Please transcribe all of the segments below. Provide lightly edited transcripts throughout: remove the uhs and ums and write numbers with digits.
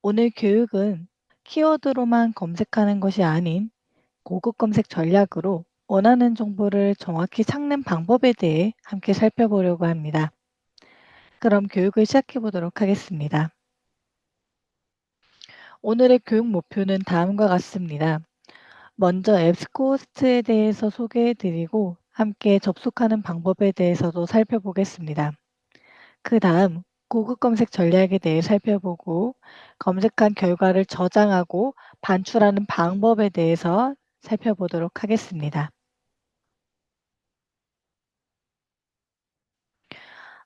오늘 교육은 키워드로만 검색하는 것이 아닌 고급 검색 전략으로 원하는 정보를 정확히 찾는 방법에 대해 함께 살펴보려고 합니다. 그럼 교육을 시작해 보도록 하겠습니다. 오늘의 교육 목표는 다음과 같습니다. 먼저 앱스코스트에 대해서 소개해 드리고 함께 접속하는 방법에 대해서도 살펴보겠습니다. 그 다음 고급 검색 전략에 대해 살펴보고 검색한 결과를 저장하고 반출하는 방법에 대해서 살펴보도록 하겠습니다.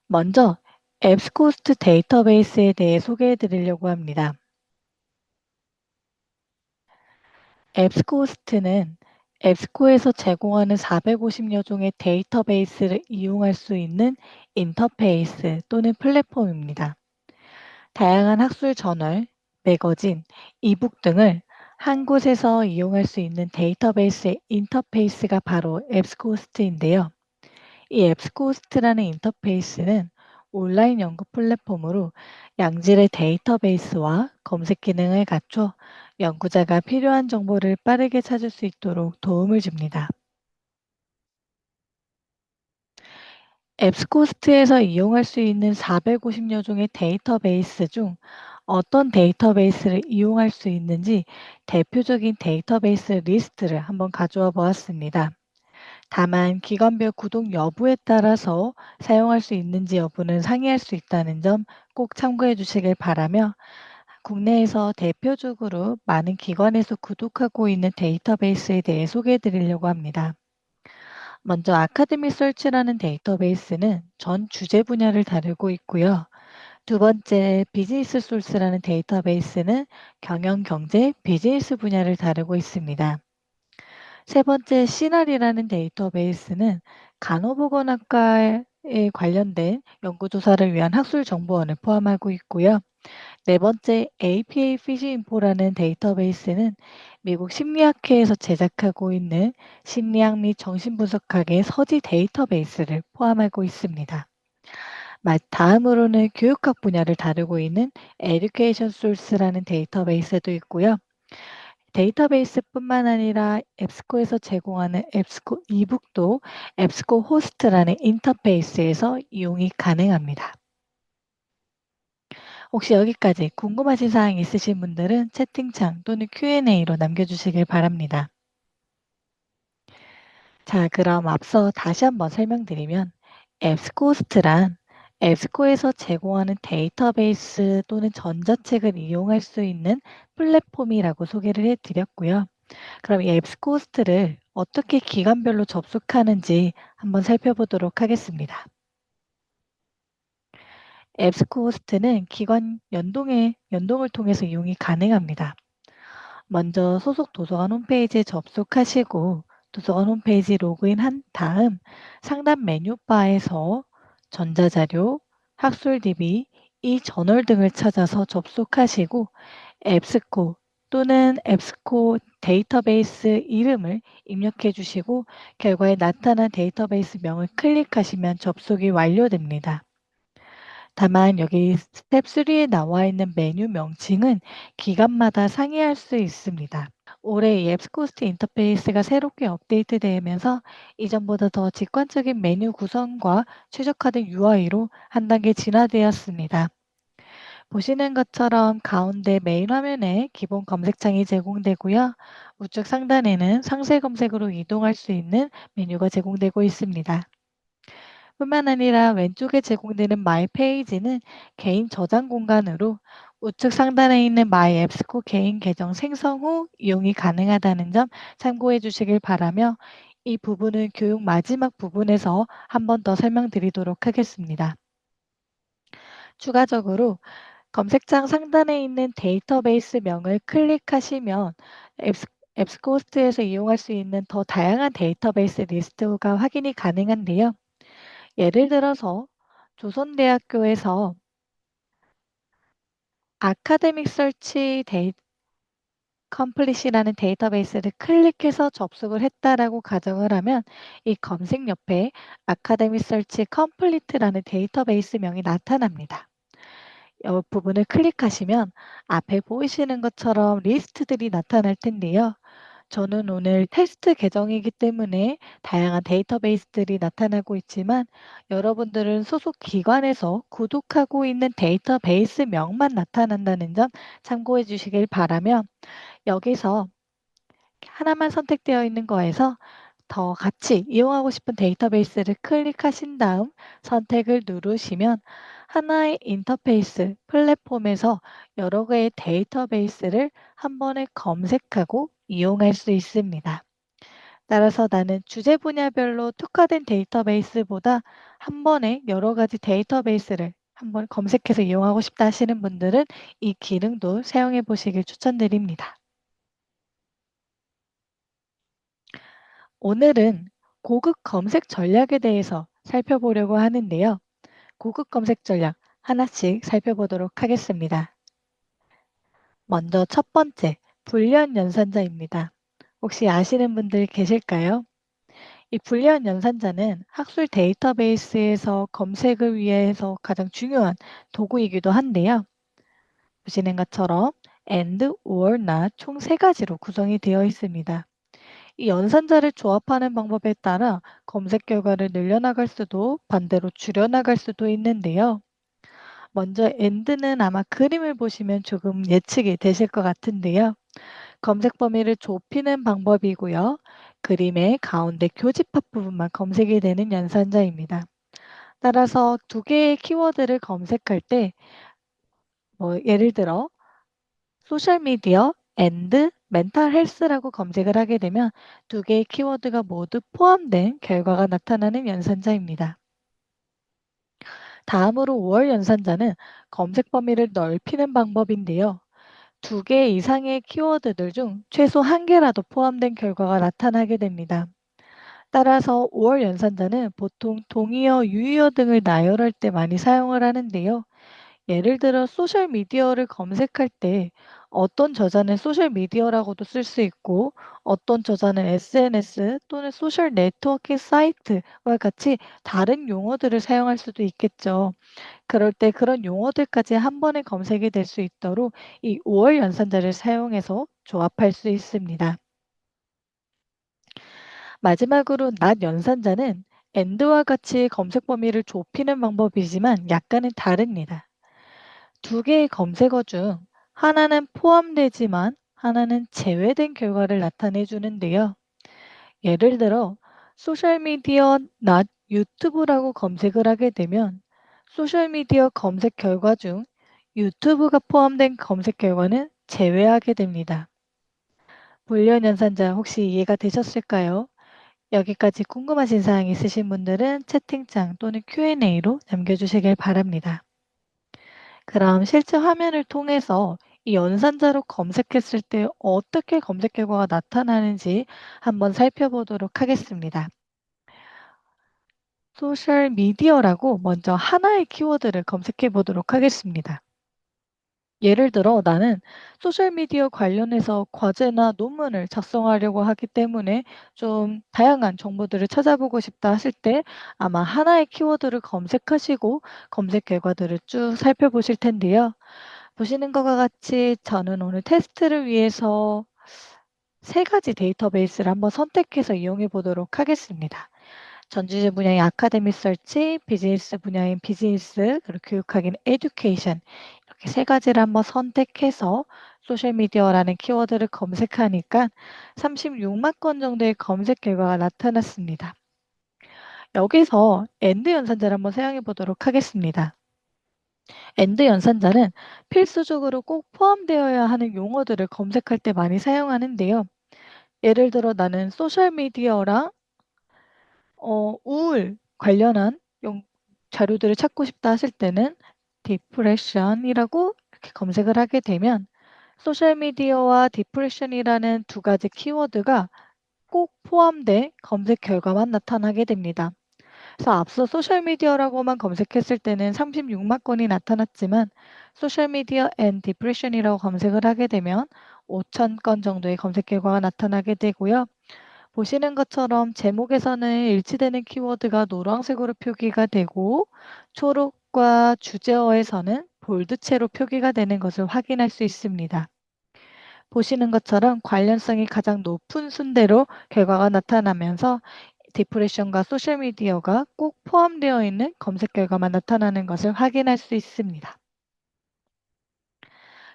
먼저 앱스코스트 데이터베이스에 대해 소개해 드리려고 합니다. 앱스코스트는 앱스코에서 제공하는 450여 종의 데이터베이스를 이용할 수 있는 인터페이스 또는 플랫폼입니다. 다양한 학술 저널, 매거진, 이북 등을 한 곳에서 이용할 수 있는 데이터베이스의 인터페이스가 바로 앱스코스트인데요. 이 앱스코스트라는 인터페이스는 온라인 연구 플랫폼으로 양질의 데이터베이스와 검색 기능을 갖춰 연구자가 필요한 정보를 빠르게 찾을 수 있도록 도움을 줍니다. 앱스코스트에서 이용할 수 있는 450여 종의 데이터베이스 중 어떤 데이터베이스를 이용할 수 있는지 대표적인 데이터베이스 리스트를 한번 가져와 보았습니다. 다만 기관별 구독 여부에 따라서 사용할 수 있는지 여부는 상이할 수 있다는 점 꼭 참고해 주시길 바라며 국내에서 대표적으로 많은 기관에서 구독하고 있는 데이터베이스에 대해 소개해 드리려고 합니다. 먼저 아카데미 설치라는 데이터베이스는 전 주제 분야를 다루고 있고요. 두 번째 비즈니스 소스라는 데이터베이스는 경영, 경제, 비즈니스 분야를 다루고 있습니다. 세 번째 시나리라는 데이터베이스는 간호보건학과에 관련된 연구조사를 위한 학술정보원을 포함하고 있고요. 네 번째 APA 피지인포라는 데이터베이스는 미국 심리학회에서 제작하고 있는 심리학 및 정신분석학의 서지 데이터베이스를 포함하고 있습니다. 다음으로는 교육학 분야를 다루고 있는 에듀케이션 소스라는 데이터베이스도 있고요. 데이터베이스뿐만 아니라 앱스코에서 제공하는 앱스코 이북도 앱스코 호스트라는 인터페이스에서 이용이 가능합니다. 혹시 여기까지 궁금하신 사항 있으신 분들은 채팅창 또는 Q&A로 남겨주시길 바랍니다. 자, 그럼 앞서 다시 한번 설명드리면 앱스코스트란 앱스코에서 제공하는 데이터베이스 또는 전자책을 이용할 수 있는 플랫폼이라고 소개를 해드렸고요. 그럼 이 앱스코스트를 어떻게 기관별로 접속하는지 한번 살펴보도록 하겠습니다. 앱스코스트는 기관 연동을 통해서 이용이 가능합니다. 먼저 소속 도서관 홈페이지에 접속하시고 도서관 홈페이지 로그인한 다음 상단 메뉴바에서 전자자료, 학술 DB, 이 저널 등을 찾아서 접속하시고 앱스코 또는 앱스코 데이터베이스 이름을 입력해 주시고 결과에 나타난 데이터베이스 명을 클릭하시면 접속이 완료됩니다. 다만 여기 스텝 3에 나와 있는 메뉴 명칭은 기간마다 상이할 수 있습니다. 올해 이 앱스코스트 인터페이스가 새롭게 업데이트되면서 이전보다 더 직관적인 메뉴 구성과 최적화된 UI로 한 단계 진화되었습니다. 보시는 것처럼 가운데 메인 화면에 기본 검색창이 제공되고요. 우측 상단에는 상세 검색으로 이동할 수 있는 메뉴가 제공되고 있습니다. 뿐만 아니라 왼쪽에 제공되는 마이 페이지는 개인 저장 공간으로 우측 상단에 있는 마이 앱스코 개인 계정 생성 후 이용이 가능하다는 점 참고해 주시길 바라며 이 부분은 교육 마지막 부분에서 한 번 더 설명드리도록 하겠습니다. 추가적으로 검색창 상단에 있는 데이터베이스 명을 클릭하시면 앱스코스트에서 이용할 수 있는 더 다양한 데이터베이스 리스트가 확인이 가능한데요. 예를 들어서 조선대학교에서 아카데믹 설치 컴플릿이라는 데이터베이스를 클릭해서 접속을 했다라고 가정을 하면 이 검색 옆에 아카데믹 설치 컴플리트라는 데이터베이스 명이 나타납니다. 부분을 클릭하시면 앞에 보이시는 것처럼 리스트들이 나타날 텐데요. 저는 오늘 테스트 계정이기 때문에 다양한 데이터베이스들이 나타나고 있지만 여러분들은 소속 기관에서 구독하고 있는 데이터베이스명만 나타난다는 점 참고해 주시길 바라며 여기서 하나만 선택되어 있는 거에서 더 같이 이용하고 싶은 데이터베이스를 클릭하신 다음 선택을 누르시면 하나의 인터페이스 플랫폼에서 여러 개의 데이터베이스를 한 번에 검색하고 이용할 수 있습니다. 따라서 나는 주제 분야별로 특화된 데이터베이스보다 한 번에 여러 가지 데이터베이스를 한번 검색해서 이용하고 싶다 하시는 분들은 이 기능도 사용해 보시길 추천드립니다. 오늘은 고급 검색 전략에 대해서 살펴보려고 하는데요. 고급 검색 전략 하나씩 살펴보도록 하겠습니다. 먼저 첫 번째, 불리한 연산자입니다. 혹시 아시는 분들 계실까요? 이 불리한 연산자는 학술 데이터베이스에서 검색을 위해서 가장 중요한 도구이기도 한데요. 보시는 것처럼 and, or, not 총 세 가지로 구성이 되어 있습니다. 이 연산자를 조합하는 방법에 따라 검색 결과를 늘려나갈 수도 반대로 줄여나갈 수도 있는데요. 먼저 and는 아마 그림을 보시면 조금 예측이 되실 것 같은데요. 검색 범위를 좁히는 방법이고요. 그림의 가운데 교집합 부분만 검색이 되는 연산자입니다. 따라서 두 개의 키워드를 검색할 때 예를 들어 소셜미디어 and 멘탈 헬스라고 검색을 하게 되면 두 개의 키워드가 모두 포함된 결과가 나타나는 연산자입니다. 다음으로 5월 연산자는 검색 범위를 넓히는 방법인데요. 두 개 이상의 키워드들 중 최소 한 개라도 포함된 결과가 나타나게 됩니다. 따라서 5월 연산자는 보통 동의어, 유의어 등을 나열할 때 많이 사용을 하는데요. 예를 들어 소셜미디어를 검색할 때 어떤 저자는 소셜미디어라고도 쓸 수 있고 어떤 저자는 SNS 또는 소셜 네트워킹 사이트와 같이 다른 용어들을 사용할 수도 있겠죠. 그럴 때 그런 용어들까지 한 번에 검색이 될 수 있도록 이 5월 연산자를 사용해서 조합할 수 있습니다. 마지막으로 낮 연산자는 AND와 같이 검색 범위를 좁히는 방법이지만 약간은 다릅니다. 두 개의 검색어 중 하나는 포함되지만 하나는 제외된 결과를 나타내 주는데요. 예를 들어 소셜미디어 not 유튜브라고 검색을 하게 되면 소셜미디어 검색 결과 중 유튜브가 포함된 검색 결과는 제외하게 됩니다. 불리한 연산자 혹시 이해가 되셨을까요? 여기까지 궁금하신 사항 있으신 분들은 채팅창 또는 Q&A로 남겨주시길 바랍니다. 그럼 실제 화면을 통해서 이 연산자로 검색했을 때 어떻게 검색 결과가 나타나는지 한번 살펴보도록 하겠습니다. 소셜 미디어라고 먼저 하나의 키워드를 검색해 보도록 하겠습니다. 예를 들어 나는 소셜미디어 관련해서 과제나 논문을 작성하려고 하기 때문에 좀 다양한 정보들을 찾아보고 싶다 하실 때 아마 하나의 키워드를 검색하시고 검색 결과들을 쭉 살펴보실 텐데요. 보시는 것과 같이 저는 오늘 테스트를 위해서 세 가지 데이터베이스를 한번 선택해서 이용해 보도록 하겠습니다. 전주제 분야인 아카데미 서치, 비즈니스 분야인 비즈니스, 그리고 교육학인 에듀케이션 이렇게 세 가지를 한번 선택해서 소셜미디어라는 키워드를 검색하니까 36만 건 정도의 검색 결과가 나타났습니다. 여기서 엔드 연산자를 한번 사용해 보도록 하겠습니다. 엔드 연산자는 필수적으로 꼭 포함되어야 하는 용어들을 검색할 때 많이 사용하는데요. 예를 들어 나는 소셜미디어랑 우울 관련한 자료들을 찾고 싶다 하실 때는 디프레션이라고 이렇게 검색을 하게 되면 소셜미디어와 디프레션이라는 두 가지 키워드가 꼭 포함된 검색 결과만 나타나게 됩니다. 그래서 앞서 소셜미디어라고만 검색했을 때는 36만 건이 나타났지만 소셜미디어 앤 디프레션이라고 검색을 하게 되면 5천 건 정도의 검색 결과가 나타나게 되고요. 보시는 것처럼 제목에서는 일치되는 키워드가 노란색으로 표기가 되고 초록과 주제어에서는 볼드체로 표기가 되는 것을 확인할 수 있습니다. 보시는 것처럼 관련성이 가장 높은 순대로 결과가 나타나면서 디프레션과 소셜미디어가 꼭 포함되어 있는 검색 결과만 나타나는 것을 확인할 수 있습니다.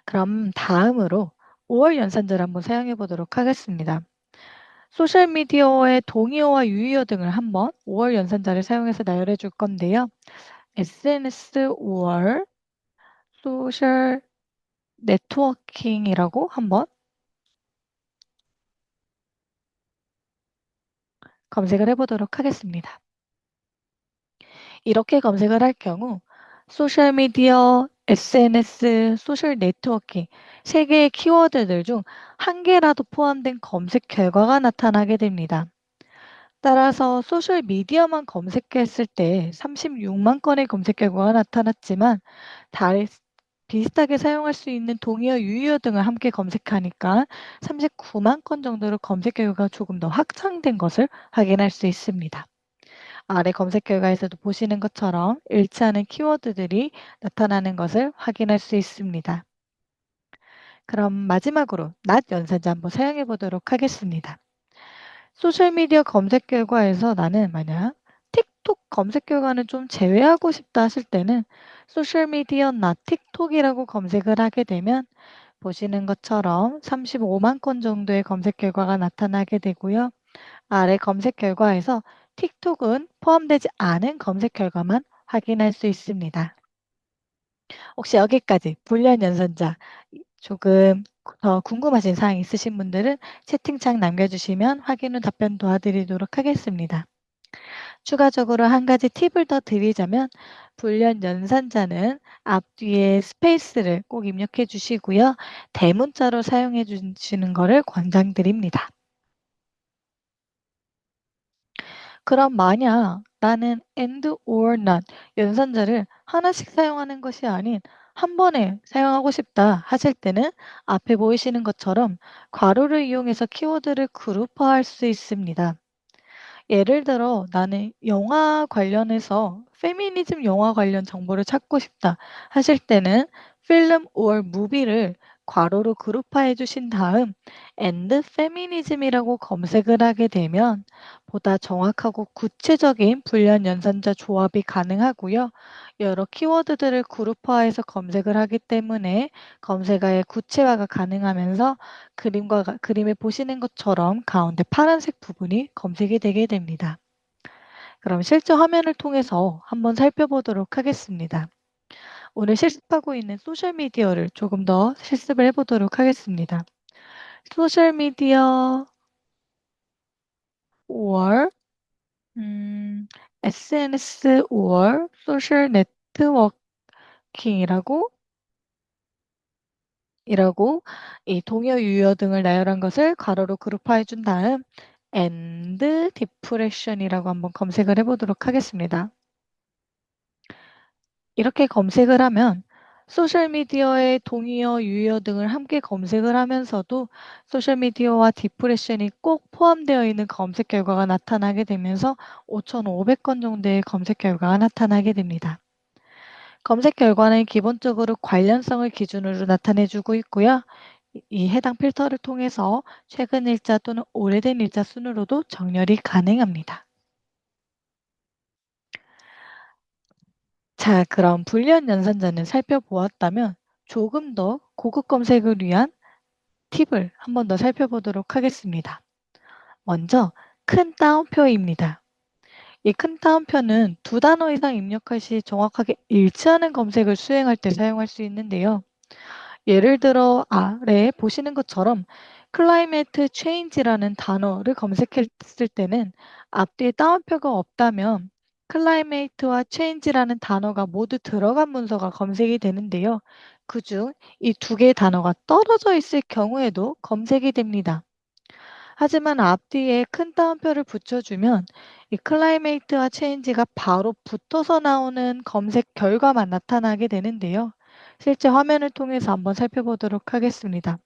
그럼 다음으로 5월 연산자를 한번 사용해 보도록 하겠습니다. 소셜미디어의 동의어와 유의어 등을 한번 5월 연산자를 사용해서 나열해 줄 건데요. SNS 5월 소셜 네트워킹이라고 한번 검색을 해 보도록 하겠습니다. 이렇게 검색을 할 경우 소셜미디어, SNS, 소셜 네트워킹 세 개의 키워드들 중 한 개라도 포함된 검색 결과가 나타나게 됩니다. 따라서 소셜미디어만 검색했을 때 36만 건의 검색 결과가 나타났지만 다른 비슷하게 사용할 수 있는 동의어, 유의어 등을 함께 검색하니까 39만 건 정도로 검색 결과가 조금 더 확장된 것을 확인할 수 있습니다. 아래 검색 결과에서도 보시는 것처럼 일치하는 키워드들이 나타나는 것을 확인할 수 있습니다. 그럼 마지막으로 낮 연산자 한번 사용해 보도록 하겠습니다. 소셜미디어 검색 결과에서 나는 만약 틱톡 검색 결과는 좀 제외하고 싶다 하실 때는 소셜미디어 나 틱톡이라고 검색을 하게 되면 보시는 것처럼 35만 건 정도의 검색 결과가 나타나게 되고요. 아래 검색 결과에서 틱톡은 포함되지 않은 검색 결과만 확인할 수 있습니다. 혹시 여기까지 불리한 연산자 조금 더 궁금하신 사항 있으신 분들은 채팅창 남겨주시면 확인 후 답변 도와드리도록 하겠습니다. 추가적으로 한 가지 팁을 더 드리자면 불리한 연산자는 앞뒤에 스페이스를 꼭 입력해 주시고요. 대문자로 사용해 주시는 것을 권장드립니다. 그럼 만약 나는 and or not 연산자를 하나씩 사용하는 것이 아닌 한 번에 사용하고 싶다 하실 때는 앞에 보이시는 것처럼 괄호를 이용해서 키워드를 그룹화할 수 있습니다. 예를 들어 나는 영화 관련해서 페미니즘 영화 관련 정보를 찾고 싶다 하실 때는 film or movie를 괄호로 그룹화해 주신 다음 and feminism이라고 검색을 하게 되면 보다 정확하고 구체적인 불리한 연산자 조합이 가능하고요. 여러 키워드들을 그룹화해서 검색을 하기 때문에 검색어의 구체화가 가능하면서 그림에 보시는 것처럼 가운데 파란색 부분이 검색이 되게 됩니다. 그럼 실제 화면을 통해서 한번 살펴보도록 하겠습니다. 오늘 실습하고 있는 소셜미디어를 조금 더 실습을 해보도록 하겠습니다. 소셜미디어 5월, SNS 5월, 소셜 네트워킹이라고 이 동요 유효 등을 나열한 것을 괄호로 그룹화해 준 다음 and depression이라고 한번 검색을 해보도록 하겠습니다. 이렇게 검색을 하면 소셜미디어의 동의어, 유의어 등을 함께 검색을 하면서도 소셜미디어와 디프레션이 꼭 포함되어 있는 검색 결과가 나타나게 되면서 5,500건 정도의 검색 결과가 나타나게 됩니다. 검색 결과는 기본적으로 관련성을 기준으로 나타내주고 있고요. 이 해당 필터를 통해서 최근 일자 또는 오래된 일자 순으로도 정렬이 가능합니다. 자, 그럼 불리한 연산자는 살펴보았다면 조금 더 고급 검색을 위한 팁을 한 번 더 살펴보도록 하겠습니다. 먼저 큰 따옴표입니다. 이 큰 따옴표는 두 단어 이상 입력할 시 정확하게 일치하는 검색을 수행할 때 사용할 수 있는데요. 예를 들어 아래에 보시는 것처럼 climate change라는 단어를 검색했을 때는 앞뒤에 따옴표가 없다면 climate와 change라는 단어가 모두 들어간 문서가 검색이 되는데요. 그중 이 두 개의 단어가 떨어져 있을 경우에도 검색이 됩니다. 하지만 앞뒤에 큰 따옴표를 붙여주면 이 climate와 change가 바로 붙어서 나오는 검색 결과만 나타나게 되는데요. 실제 화면을 통해서 한번 살펴보도록 하겠습니다.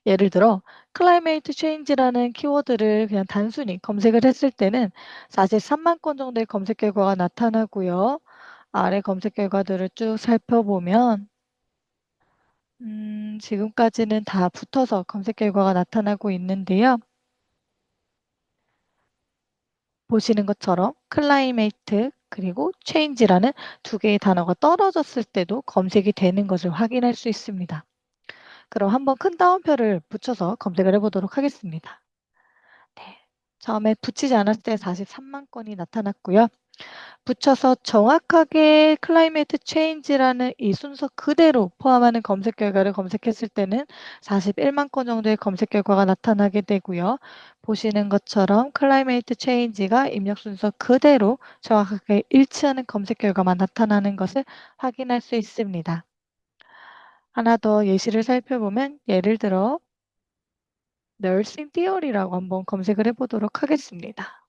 예를 들어 climate change라는 키워드를 그냥 단순히 검색을 했을 때는 43만 건 정도의 검색 결과가 나타나고요. 아래 검색 결과들을 쭉 살펴보면 지금까지는 다 붙어서 검색 결과가 나타나고 있는데요. 보시는 것처럼 클라이메이트 그리고 체인지라는 두 개의 단어가 떨어졌을 때도 검색이 되는 것을 확인할 수 있습니다. 그럼 한번 큰 따옴표를 붙여서 검색을 해보도록 하겠습니다. 네. 처음에 붙이지 않았을 때 43만 건이 나타났고요. 붙여서 정확하게 클라이메이트 체인지라는 이 순서 그대로 포함하는 검색 결과를 검색했을 때는 41만 건 정도의 검색 결과가 나타나게 되고요. 보시는 것처럼 클라이메이트 체인지가 입력 순서 그대로 정확하게 일치하는 검색 결과만 나타나는 것을 확인할 수 있습니다. 하나 더 예시를 살펴보면 예를 들어 nursing theory라고 한번 검색을 해보도록 하겠습니다.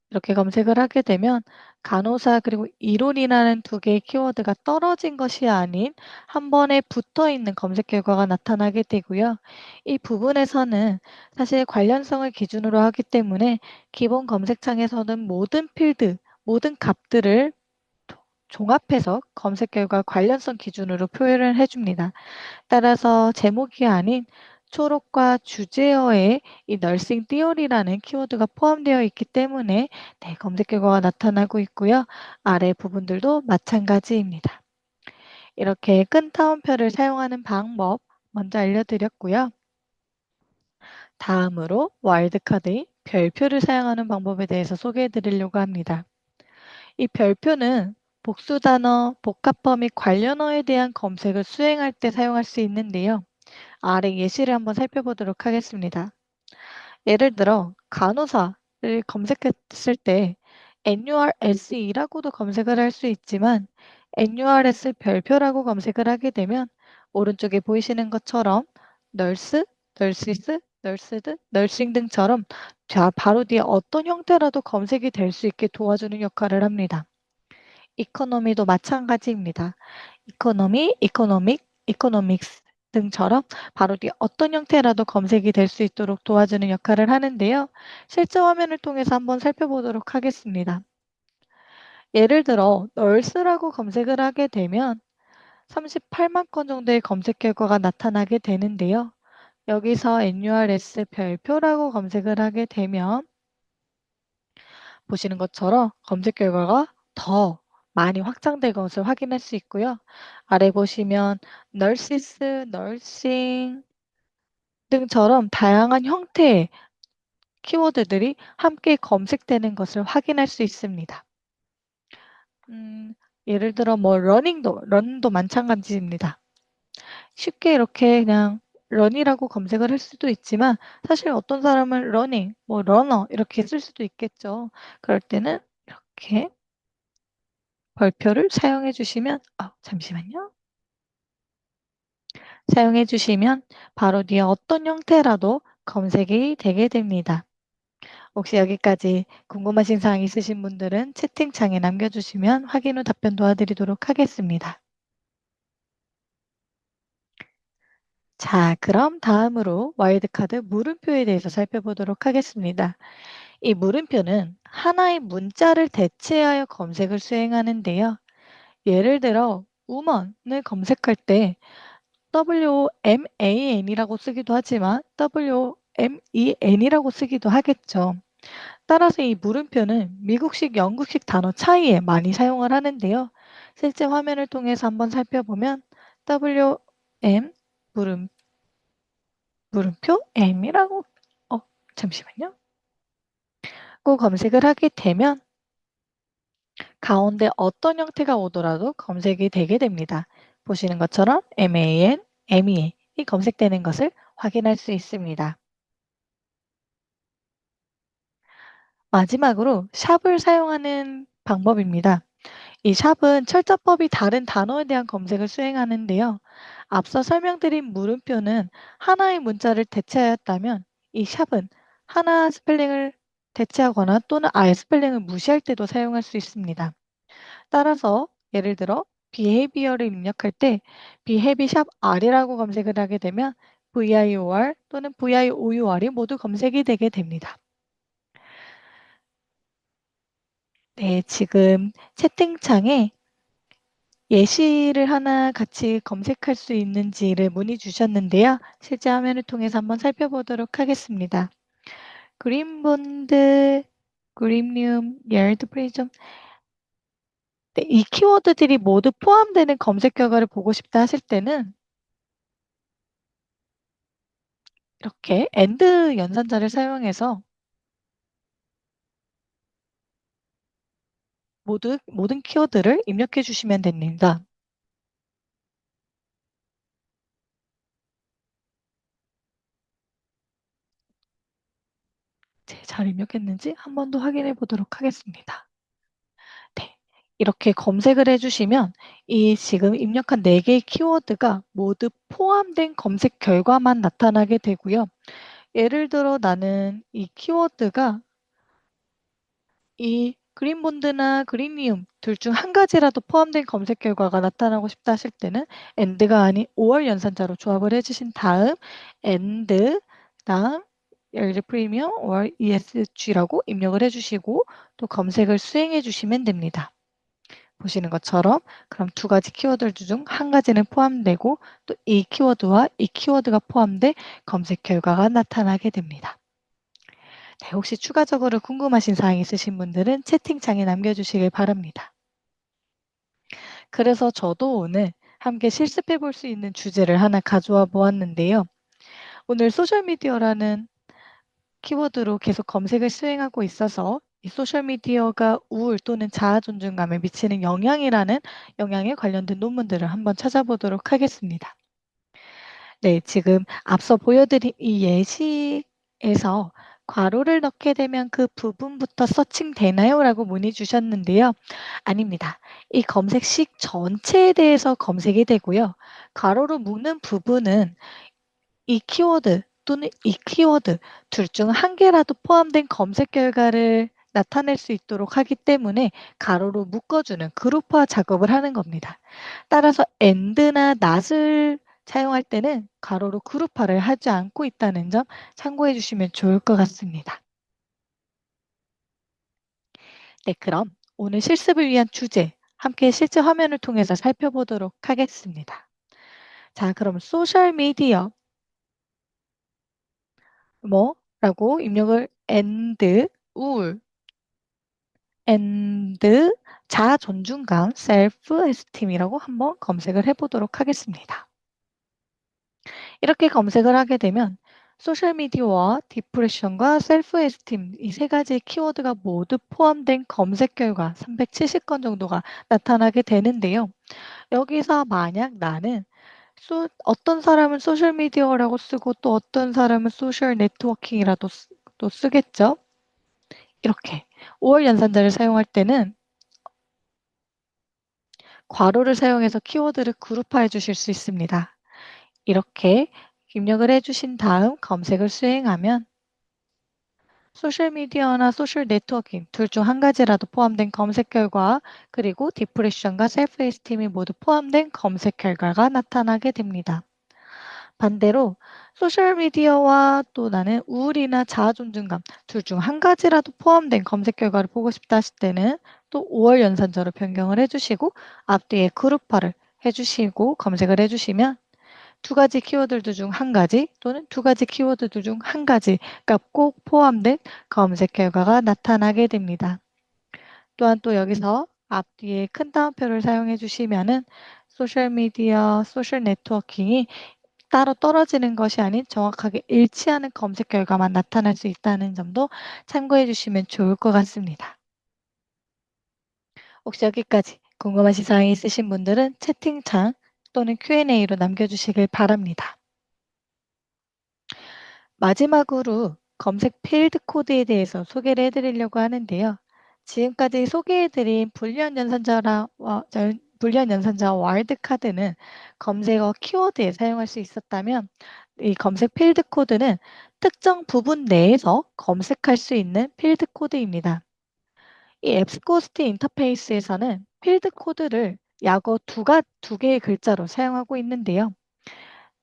이렇게 검색을 하게 되면 간호사 그리고 이론이라는 두 개의 키워드가 떨어진 것이 아닌 한 번에 붙어 있는 검색 결과가 나타나게 되고요. 이 부분에서는 사실 관련성을 기준으로 하기 때문에 기본 검색창에서는 모든 필드, 모든 값들을 종합해서 검색 결과 관련성 기준으로 표현을 해줍니다. 따라서 제목이 아닌 초록과 주제어에 이 널싱 띠어리라는 키워드가 포함되어 있기 때문에 네, 검색 결과가 나타나고 있고요. 아래 부분들도 마찬가지입니다. 이렇게 끈 따옴표를 사용하는 방법 먼저 알려드렸고요. 다음으로 와일드카드인 별표를 사용하는 방법에 대해서 소개해 드리려고 합니다. 이 별표는 복수 단어, 복합어 및 관련어에 대한 검색을 수행할 때 사용할 수 있는데요. 아래 예시를 한번 살펴보도록 하겠습니다. 예를 들어 간호사를 검색했을 때 NURSE라고도 검색을 할 수 있지만 NURS 별표라고 검색을 하게 되면 오른쪽에 보이시는 것처럼 널스, 널시스, 널스드, 널싱 등처럼 바로 뒤에 어떤 형태라도 검색이 될 수 있게 도와주는 역할을 합니다. 이코노미도 마찬가지입니다. 이코노미, 이코노믹, 이코노믹스 등처럼 바로 뒤에 어떤 형태라도 검색이 될 수 있도록 도와주는 역할을 하는데요. 실제 화면을 통해서 한번 살펴보도록 하겠습니다. 예를 들어 널스라고 검색을 하게 되면 38만 건 정도의 검색 결과가 나타나게 되는데요. 여기서 NURS 별표라고 검색을 하게 되면 보시는 것처럼 검색 결과가 더 많이 확장된 것을 확인할 수 있고요. 아래 보시면 널시스, 널싱 등처럼 다양한 형태의 키워드들이 함께 검색되는 것을 확인할 수 있습니다. 예를 들어 뭐 런도 마찬가지입니다. 쉽게 이렇게 그냥 런이라고 검색을 할 수도 있지만 사실 어떤 사람은 러닝, 뭐 러너 이렇게 쓸 수도 있겠죠. 그럴 때는 이렇게 별표를 사용해 주시면 잠시만요. 사용해 주시면 바로 뒤에 어떤 형태라도 검색이 되게 됩니다. 혹시 여기까지 궁금하신 사항 있으신 분들은 채팅창에 남겨주시면 확인 후 답변 도와드리도록 하겠습니다. 자, 그럼 다음으로 와일드카드 물음표에 대해서 살펴보도록 하겠습니다. 이 물음표는 하나의 문자를 대체하여 검색을 수행하는데요. 예를 들어 woman을 검색할 때 WOMAN이라고 쓰기도 하지만 WOMEN이라고 쓰기도 하겠죠. 따라서 이 물음표는 미국식, 영국식 단어 차이에 많이 사용을 하는데요. 실제 화면을 통해서 한번 살펴보면 WM 물음표 M이라고 잠시만요. 꼭 검색을 하게 되면 가운데 어떤 형태가 오더라도 검색이 되게 됩니다. 보시는 것처럼 MAN, MEA이 검색되는 것을 확인할 수 있습니다. 마지막으로 샵을 사용하는 방법입니다. 이 샵은 철자법이 다른 단어에 대한 검색을 수행하는데요. 앞서 설명드린 물음표는 하나의 문자를 대체하였다면 이 샵은 하나 스펠링을 대체하거나 또는 아예 스펠링을 무시할 때도 사용할 수 있습니다. 따라서 예를 들어 behavior을 입력할 때 behav 샵 r이라고 검색을 하게 되면 vior 또는 viour이 모두 검색이 되게 됩니다. 네, 지금 채팅창에 예시를 하나 같이 검색할 수 있는지를 문의 주셨는데요. 실제 화면을 통해서 한번 살펴보도록 하겠습니다. 그린본드, 그림륨, 예드 프리즘. 네, 이 키워드들이 모두 포함되는 검색 결과를 보고 싶다 하실 때는 이렇게 AND 연산자를 사용해서 모든 키워드를 입력해 주시면 됩니다. 네, 잘 입력했는지 한 번 더 확인해 보도록 하겠습니다. 네. 이렇게 검색을 해 주시면 이 지금 입력한 4개의 키워드가 모두 포함된 검색 결과만 나타나게 되고요. 예를 들어 나는 이 키워드가 이 그린본드나 그린리움 둘 중 한 가지라도 포함된 검색 결과가 나타나고 싶다 하실 때는 AND가 아닌 or 연산자로 조합을 해 주신 다음 AND 그다음 예를 프리미엄 or ESG라고 입력을 해 주시고 또 검색을 수행해 주시면 됩니다. 보시는 것처럼 그럼 두 가지 키워드 중 한 가지는 포함되고 또 이 키워드와 이 키워드가 포함된 검색 결과가 나타나게 됩니다. 네, 혹시 추가적으로 궁금하신 사항 있으신 분들은 채팅창에 남겨주시길 바랍니다. 그래서 저도 오늘 함께 실습해 볼 수 있는 주제를 하나 가져와 보았는데요. 오늘 소셜미디어라는 키워드로 계속 검색을 수행하고 있어서 이 소셜미디어가 우울 또는 자아 존중감에 미치는 영향이라는 영향에 관련된 논문들을 한번 찾아보도록 하겠습니다. 네, 지금 앞서 보여드린 이 예시에서 괄호를 넣게 되면 그 부분부터 서칭되나요? 라고 문의 주셨는데요. 아닙니다. 이 검색식 전체에 대해서 검색이 되고요. 괄호로 묶는 부분은 이 키워드 또는 이 키워드 둘 중 한 개라도 포함된 검색 결과를 나타낼 수 있도록 하기 때문에 가로로 묶어주는 그룹화 작업을 하는 겁니다. 따라서 and나 not을 사용할 때는 가로로 그룹화를 하지 않고 있다는 점 참고해 주시면 좋을 것 같습니다. 네, 그럼 오늘 실습을 위한 주제 함께 실제 화면을 통해서 살펴보도록 하겠습니다. 자, 그럼 소셜미디어 뭐라고 입력을 and 우울 and 자아 존중감 self esteem이라고 한번 검색을 해 보도록 하겠습니다. 이렇게 검색을 하게 되면 소셜 미디어와 디프레션과 셀프 에스팀 이 세 가지 키워드가 모두 포함된 검색 결과 370건 정도가 나타나게 되는데요. 여기서 만약 나는 어떤 사람은 소셜 미디어라고 쓰고 또 어떤 사람은 소셜 네트워킹이라도 또 쓰겠죠. 이렇게 5월 연산자를 사용할 때는 괄호를 사용해서 키워드를 그룹화해 주실 수 있습니다. 이렇게 입력을 해주신 다음 검색을 수행하면 소셜미디어나 소셜 네트워킹 둘 중 한 가지라도 포함된 검색 결과 그리고 디프레션과 셀프 에스팀이 모두 포함된 검색 결과가 나타나게 됩니다. 반대로 소셜미디어와 또 나는 우울이나 자아 존중감 둘 중 한 가지라도 포함된 검색 결과를 보고 싶다 하실 때는 또 5월 연산자로 변경을 해주시고 앞뒤에 그룹화를 해주시고 검색을 해주시면 두 가지 키워드들 중 한 가지 또는 두 가지 키워드들 중 한 가지가 꼭 포함된 검색 결과가 나타나게 됩니다. 또한 또 여기서 앞뒤에 큰 따옴표를 사용해 주시면은 소셜미디어, 소셜 네트워킹이 따로 떨어지는 것이 아닌 정확하게 일치하는 검색 결과만 나타날 수 있다는 점도 참고해 주시면 좋을 것 같습니다. 혹시 여기까지 궁금하신 사항이 있으신 분들은 채팅창 또는 Q&A로 남겨주시길 바랍니다. 마지막으로 검색 필드 코드에 대해서 소개를 해드리려고 하는데요. 지금까지 소개해드린 불리한 연산자와 와일드카드는 검색어 키워드에 사용할 수 있었다면 이 검색 필드 코드는 특정 부분 내에서 검색할 수 있는 필드 코드입니다. 이 앱스코스트 인터페이스에서는 필드 코드를 약어 두 개의 글자로 사용하고 있는데요.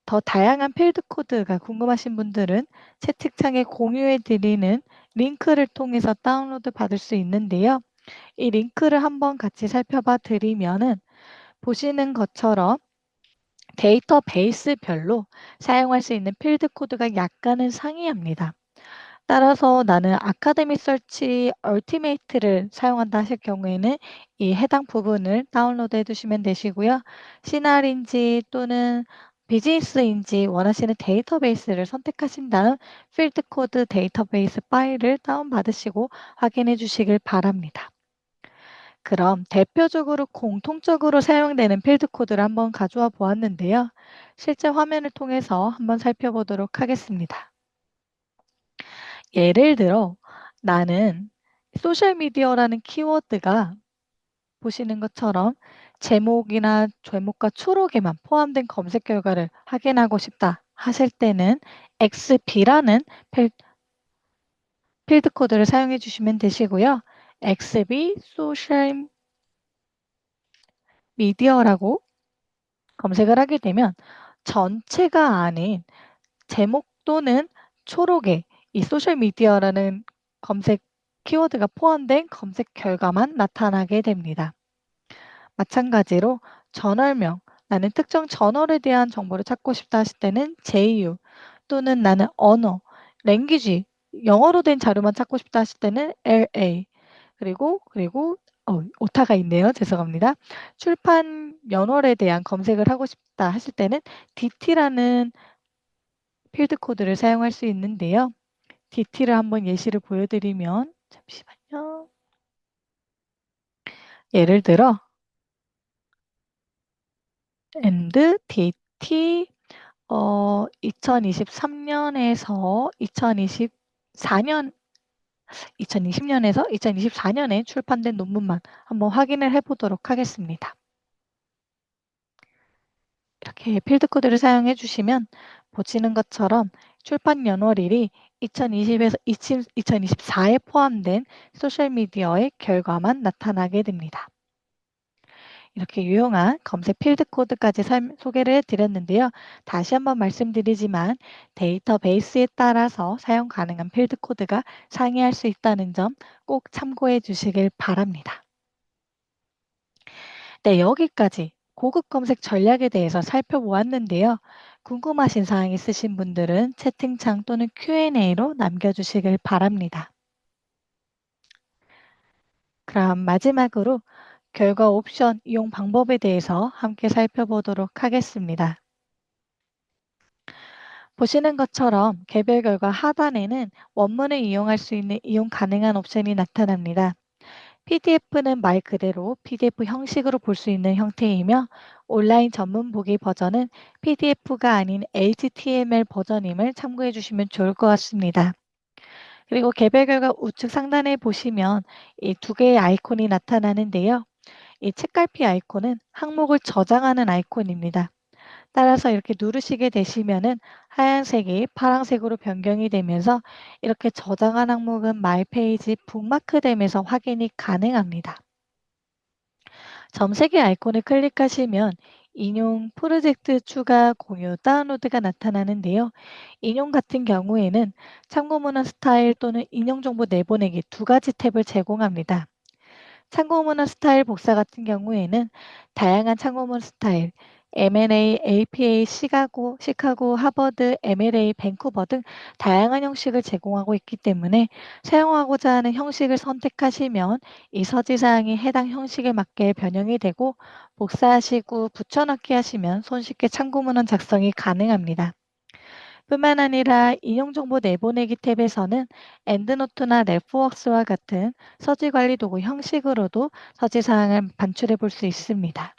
더 다양한 필드 코드가 궁금하신 분들은 채팅창에 공유해 드리는 링크를 통해서 다운로드 받을 수 있는데요. 이 링크를 한번 같이 살펴봐 드리면은 보시는 것처럼 데이터베이스별로 사용할 수 있는 필드 코드가 약간은 상이합니다. 따라서 나는 아카데미 서치 얼티메이트를 사용한다 하실 경우에는 이 해당 부분을 다운로드 해 두시면 되시고요. 시날인지 또는 비즈니스인지 원하시는 데이터베이스를 선택하신 다음 필드 코드 데이터베이스 파일을 다운받으시고 확인해 주시길 바랍니다. 그럼 대표적으로 공통적으로 사용되는 필드 코드를 한번 가져와 보았는데요. 실제 화면을 통해서 한번 살펴보도록 하겠습니다. 예를 들어 나는 소셜미디어라는 키워드가 보시는 것처럼 제목이나 제목과 초록에만 포함된 검색 결과를 확인하고 싶다 하실 때는 XB라는 필드 코드를 사용해 주시면 되시고요. XB 소셜 미디어라고 검색을 하게 되면 전체가 아닌 제목 또는 초록에 이 소셜미디어라는 검색 키워드가 포함된 검색 결과만 나타나게 됩니다. 마찬가지로 저널명, 나는 특정 저널에 대한 정보를 찾고 싶다 하실 때는 JU 또는 나는 언어, 랭귀지, 영어로 된 자료만 찾고 싶다 하실 때는 LA 그리고 오타가 있네요. 죄송합니다. 출판 연월에 대한 검색을 하고 싶다 하실 때는 DT라는 필드 코드를 사용할 수 있는데요. DT를 한번 예시를 보여드리면 잠시만요. 예를 들어 and DT 2023년에서 2024년 2020년에서 2024년에 출판된 논문만 한번 확인을 해 보도록 하겠습니다. 이렇게 필드 코드를 사용해 주시면 보시는 것처럼 출판 연월일이 2020에서 2024에 포함된 소셜미디어의 결과만 나타나게 됩니다. 이렇게 유용한 검색 필드 코드까지 소개를 해드렸는데요. 다시 한번 말씀드리지만 데이터베이스에 따라서 사용 가능한 필드 코드가 상이할 수 있다는 점 꼭 참고해 주시길 바랍니다. 네, 여기까지 고급 검색 전략에 대해서 살펴보았는데요. 궁금하신 사항 있으신 분들은 채팅창 또는 Q&A로 남겨주시길 바랍니다. 그럼 마지막으로 결과 옵션 이용 방법에 대해서 함께 살펴보도록 하겠습니다. 보시는 것처럼 개별 결과 하단에는 원문을 이용할 수 있는 이용 가능한 옵션이 나타납니다. PDF는 말 그대로 PDF 형식으로 볼 수 있는 형태이며 온라인 전문 보기 버전은 PDF가 아닌 HTML 버전임을 참고해 주시면 좋을 것 같습니다. 그리고 개별 결과 우측 상단에 보시면 이 두 개의 아이콘이 나타나는데요. 이 책갈피 아이콘은 항목을 저장하는 아이콘입니다. 따라서 이렇게 누르시게 되시면은 하얀색이 파란색으로 변경이 되면서 이렇게 저장한 항목은 마이 페이지 북마크 되면서 확인이 가능합니다. 점세개 아이콘을 클릭하시면 인용 프로젝트 추가 공유 다운로드가 나타나는데요. 인용 같은 경우에는 참고문헌 스타일 또는 인용 정보 내보내기 두 가지 탭을 제공합니다. 참고문헌 스타일 복사 같은 경우에는 다양한 참고문 스타일, M&A, APA, 시카고, 하버드, MLA, 밴쿠버 등 다양한 형식을 제공하고 있기 때문에 사용하고자 하는 형식을 선택하시면 이 서지사항이 해당 형식에 맞게 변형이 되고 복사하시고 붙여넣기 하시면 손쉽게 참고문헌 작성이 가능합니다. 뿐만 아니라 인용정보 내보내기 탭에서는 엔드노트나 랩워크스와 같은 서지관리 도구 형식으로도 서지사항을 반출해 볼 수 있습니다.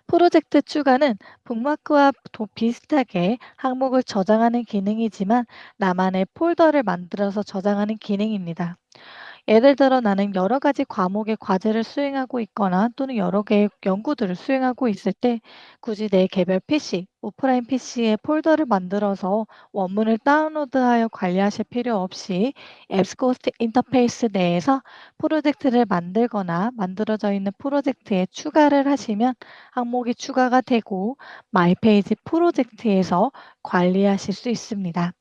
프로젝트 추가는 북마크와 비슷하게 항목을 저장하는 기능이지만 나만의 폴더를 만들어서 저장하는 기능입니다. 예를 들어 나는 여러 가지 과목의 과제를 수행하고 있거나 또는 여러 개의 연구들을 수행하고 있을 때 굳이 내 개별 PC, 오프라인 PC에 폴더를 만들어서 원문을 다운로드하여 관리하실 필요 없이 앱스코스트 인터페이스 내에서 프로젝트를 만들거나 만들어져 있는 프로젝트에 추가를 하시면 항목이 추가가 되고 마이페이지 프로젝트에서 관리하실 수 있습니다.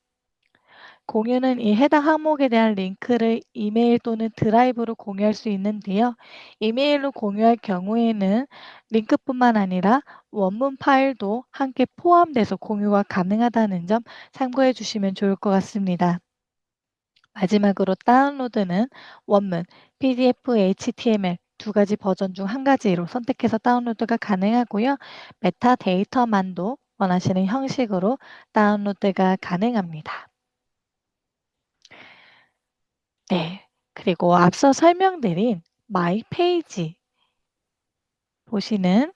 공유는 이 해당 항목에 대한 링크를 이메일 또는 드라이브로 공유할 수 있는데요. 이메일로 공유할 경우에는 링크뿐만 아니라 원문 파일도 함께 포함돼서 공유가 가능하다는 점 참고해 주시면 좋을 것 같습니다. 마지막으로 다운로드는 원문, PDF, HTML 두 가지 버전 중 한 가지로 선택해서 다운로드가 가능하고요. 메타데이터만도 원하시는 형식으로 다운로드가 가능합니다. 네. 그리고 앞서 설명드린 마이 페이지 보시는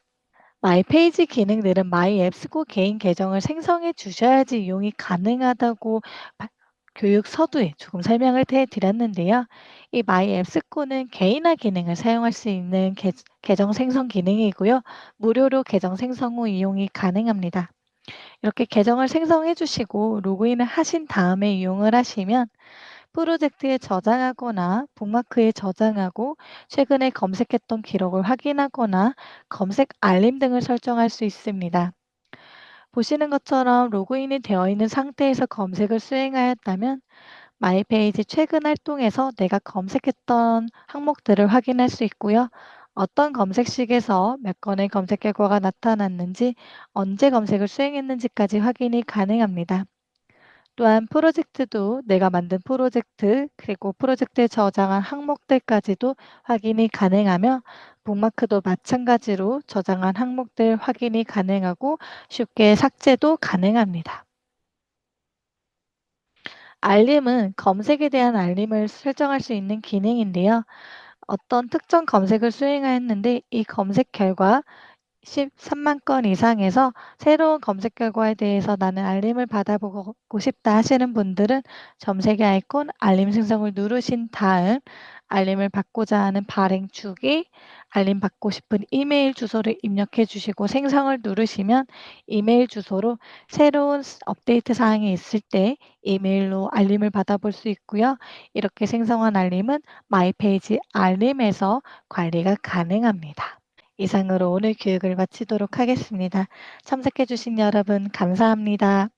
마이 페이지 기능들은 마이 앱스코 개인 계정을 생성해 주셔야지 이용이 가능하다고 교육 서두에 조금 설명을 해 드렸는데요. 이 마이 앱스코는 개인화 기능을 사용할 수 있는 계정 생성 기능이고요. 무료로 계정 생성 후 이용이 가능합니다. 이렇게 계정을 생성해 주시고 로그인을 하신 다음에 이용을 하시면 프로젝트에 저장하거나 북마크에 저장하고 최근에 검색했던 기록을 확인하거나 검색 알림 등을 설정할 수 있습니다. 보시는 것처럼 로그인이 되어 있는 상태에서 검색을 수행하였다면 마이페이지 최근 활동에서 내가 검색했던 항목들을 확인할 수 있고요. 어떤 검색식에서 몇 건의 검색 결과가 나타났는지, 언제 검색을 수행했는지까지 확인이 가능합니다. 또한 프로젝트도 내가 만든 프로젝트, 그리고 프로젝트에 저장한 항목들까지도 확인이 가능하며 북마크도 마찬가지로 저장한 항목들 확인이 가능하고 쉽게 삭제도 가능합니다. 알림은 검색에 대한 알림을 설정할 수 있는 기능인데요. 어떤 특정 검색을 수행하였는데 이 검색 결과 13만 건 이상에서 새로운 검색 결과에 대해서 나는 알림을 받아보고 싶다 하시는 분들은 점색의 아이콘 알림 생성을 누르신 다음 알림을 받고자 하는 발행 주기, 알림 받고 싶은 이메일 주소를 입력해 주시고 생성을 누르시면 이메일 주소로 새로운 업데이트 사항이 있을 때 이메일로 알림을 받아볼 수 있고요. 이렇게 생성한 알림은 마이페이지 알림에서 관리가 가능합니다. 이상으로 오늘 교육을 마치도록 하겠습니다. 참석해 주신 여러분 감사합니다.